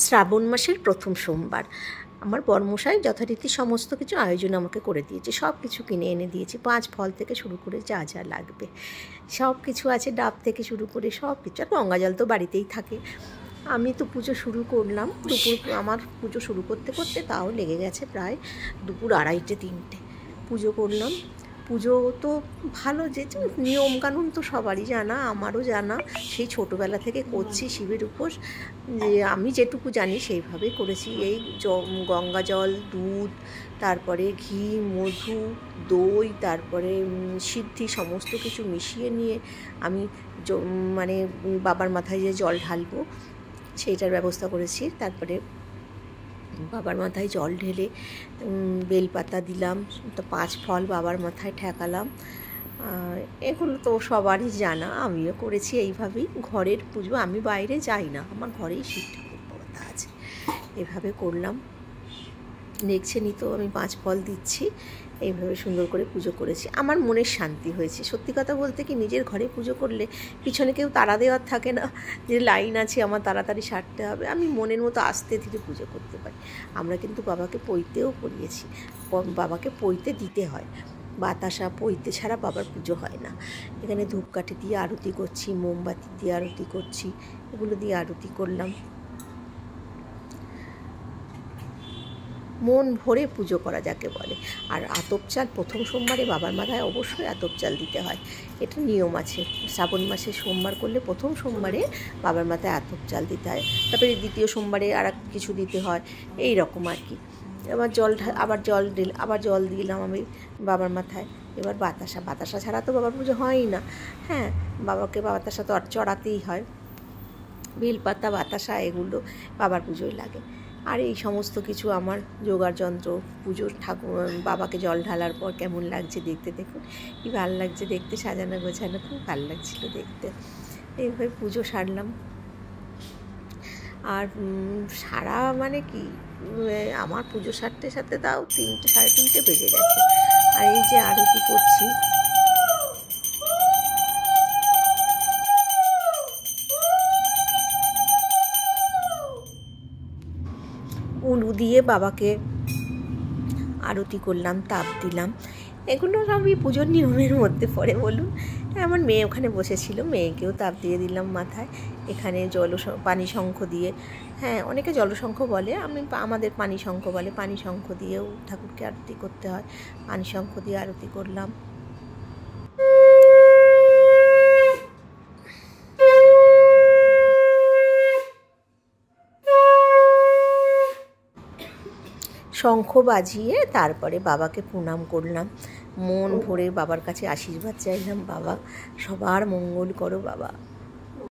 শ্রাবণ মাসের প্রথম সোমবার। আমার বরমশাই যথারীতি সমস্ত কিছু আয়োজন আমাকে করে দিয়েছে, সব কিছু কিনে এনে দিয়েছে, 5 ফল থেকে শুরু করে যা যা লাগবে সব কিছু আছে, ডাব থেকে শুরু করে সব কিছু। আর গঙ্গা জল তো বাড়িতেই থাকে। আমি তো পুজো শুরু করলাম আমার পুজো শুরু করতে করতে তাও লেগে গেছে প্রায় দুপুর 2:30-3টে। পুজো করলাম। পুজো তো ভালো, যে নিয়মকানুন তো সবারই জানা, আমারও জানা, সেই ছোটোবেলা থেকে করছি শিবের উপোস। যে আমি যেটুকু জানি সেইভাবে করেছি। এই গঙ্গা জল, দুধ, তারপরে ঘি, মধু, দই, তারপরে সিদ্ধি সমস্ত কিছু মিশিয়ে নিয়ে আমি মানে বাবার মাথায় যে জল ঢালবো সেইটার ব্যবস্থা করেছি। তারপরে বাবার মাথায় জল ঢেলে বেলপাতা দিলাম, তো 5 ফল বাবার মাথায় ঠেকালাম। এগুলো তো সবারই জানা, আমিও করেছি এইভাবেই। ঘরের পুজো, আমি বাইরে যাই না, আমার ঘরেই শিব ঠাকুর কথা আছে, এভাবে করলাম। দেখছেনই তো আমি 5 ফল দিচ্ছি, এইভাবে সুন্দর করে পুজো করেছি। আমার মনের শান্তি হয়েছে। সত্যি কথা বলতে কি, নিজের ঘরে পুজো করলে পিছনে কেউ তাড়া দেওয়ার থাকে না, যে লাইন আছে আমার তাড়াতাড়ি সারতে হবে, আমি মনের মতো আস্তে ধীরে পুজো করতে পারি। আমরা কিন্তু বাবাকে পৈতেও করিয়েছি, বাবাকে পৈতে দিতে হয়, বাতাসা পৈতে ছাড়া বাবার পুজো হয় না। এখানে ধূপকাঠি দিয়ে আরতি করছি, মোমবাতি দিয়ে আরতি করছি, এগুলো দিয়ে আরতি করলাম। মন ভরে পুজো করা যাকে বলে। আর আতপ চাল প্রথম সোমবারে বাবার মাথায় অবশ্যই আতপ চাল দিতে হয়, এটা নিয়ম আছে। শ্রাবণ মাসে সোমবার করলে প্রথম সোমবারে বাবার মাথায় আতপ চাল দিতে হয়, তারপরে দ্বিতীয় সোমবারে আর কিছু দিতে হয়, এই রকম আর কি। এবার আবার জল দিলাম আমি বাবার মাথায়। এবার বাতাসা ছাড়া তো বাবার পুজো হয়ই না। হ্যাঁ, বাবাকে বাতাসা তো আর চড়াতেই হয়, বেলপাতা, বাতাসা এগুলো বাবার পুজোয় লাগে। আর এই সমস্ত কিছু আমার জোগাড় যন্ত্র, পুজোর বাবাকে জল ঢালার পর কেমন লাগছে দেখতে, দেখুন কি ভালো লাগছে দেখতে, সাজানো গোছানো, খুব ভালো লাগছিলো দেখতে। এইভাবে পুজো সারলাম। আর সারা মানে কি, আমার পুজো সারতে সারতে তাও 3টে 3:30 বেজে গেছে। আর এই যে আরতি করছি, উলু দিয়ে বাবাকে আরতি করলাম, তাপ দিলাম, এগুলো সবই পুজোর নিয়মের মধ্যে পড়ে বলুন। আমার মেয়ে ওখানে বসেছিল, মেয়েকেও তাপ দিয়ে দিলাম মাথায়। এখানে পানি শঙ্খ দিয়ে, হ্যাঁ অনেকে জলশঙ্খ বলে, আমাদের পানি শঙ্খ বলে, পানি শঙ্খ দিয়েও ঠাকুরকে আরতি করতে হয়, পানি শঙ্খ দিয়ে আরতি করলাম। শঙ্খ বাজিয়ে তারপরে বাবাকে প্রণাম করলাম, মন ভরে বাবার কাছে আশীর্বাদ চাইলাম, বাবা সবার মঙ্গল করো বাবা।